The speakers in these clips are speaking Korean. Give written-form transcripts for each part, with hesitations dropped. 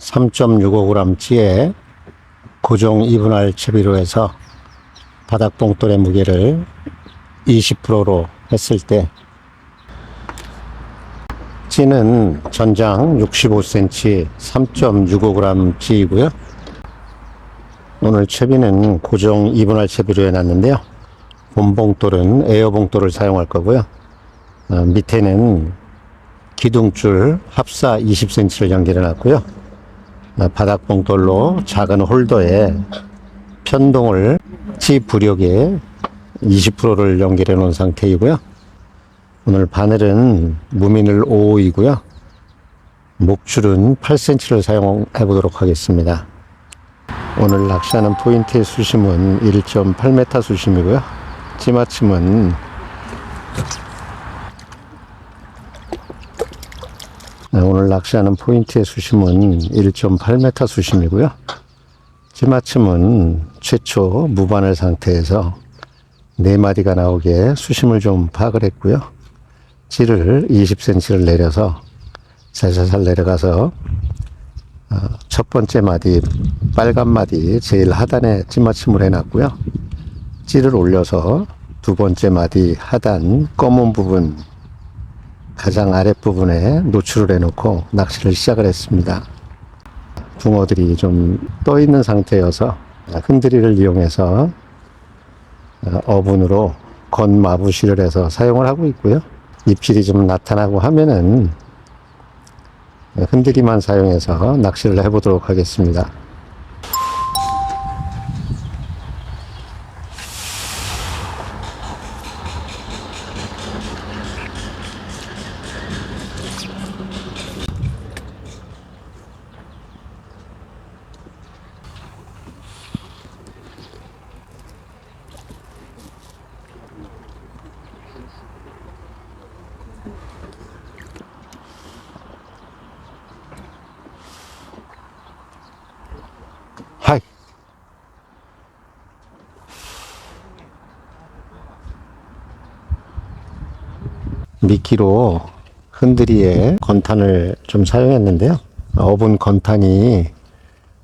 3.65g짜리의 고정 2분할 채비로 해서 바닥 봉돌의 무게를 20%로 했을 때 찌는 전장 65cm 3.65g짜리이고요. 오늘 채비는 고정 2분할 채비로 해놨는데요. 본 봉돌은 에어 봉돌을 사용할 거고요. 밑에는 기둥줄 합사 20cm를 연결해 놨고요. 바닥 봉돌로 작은 홀더에 편동을 찌 부력에 20%를 연결해 놓은 상태이고요. 오늘 바늘은 무미늘 5호이고요. 목줄은 8cm를 사용해 보도록 하겠습니다. 오늘 낚시하는 포인트의 수심은 1.8m 수심이고요. 찌마침은 오늘 낚시하는 포인트의 수심은 1.8m 수심이고요. 찌마침은 최초 무바늘 상태에서 4마리가 나오게 수심을 좀 파악을 했고요. 찌를 20cm를 내려서 살살살 내려가서 첫 번째 마디 빨간 마디 제일 하단에 찌마침을 해놨고요. 찌를 올려서 두 번째 마디 하단 검은 부분 가장 아랫부분에 노출을 해놓고 낚시를 시작을 했습니다. 붕어들이 좀 떠있는 상태여서 흔들이를 이용해서 어분으로 건마부시를 해서 사용을 하고 있고요. 입질이 좀 나타나고 하면은 흔들이만 사용해서 낚시를 해보도록 하겠습니다. 하이. 미끼로 흔들이에 건탄을 좀 사용했는데요. 어분 건탄이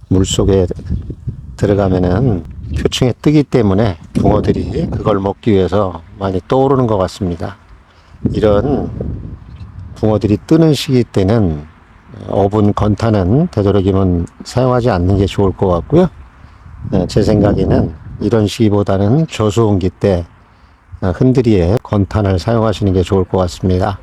물속에 들어가면은 표층에 뜨기 때문에 붕어들이 그걸 먹기 위해서 많이 떠오르는 것 같습니다. 이런 붕어들이 뜨는 시기 때는 어분 건탄은 되도록이면 사용하지 않는 게 좋을 것 같고요. 제 생각에는 이런 시기보다는 저수온기 때 흔들이에 건탄을 사용하시는 게 좋을 것 같습니다.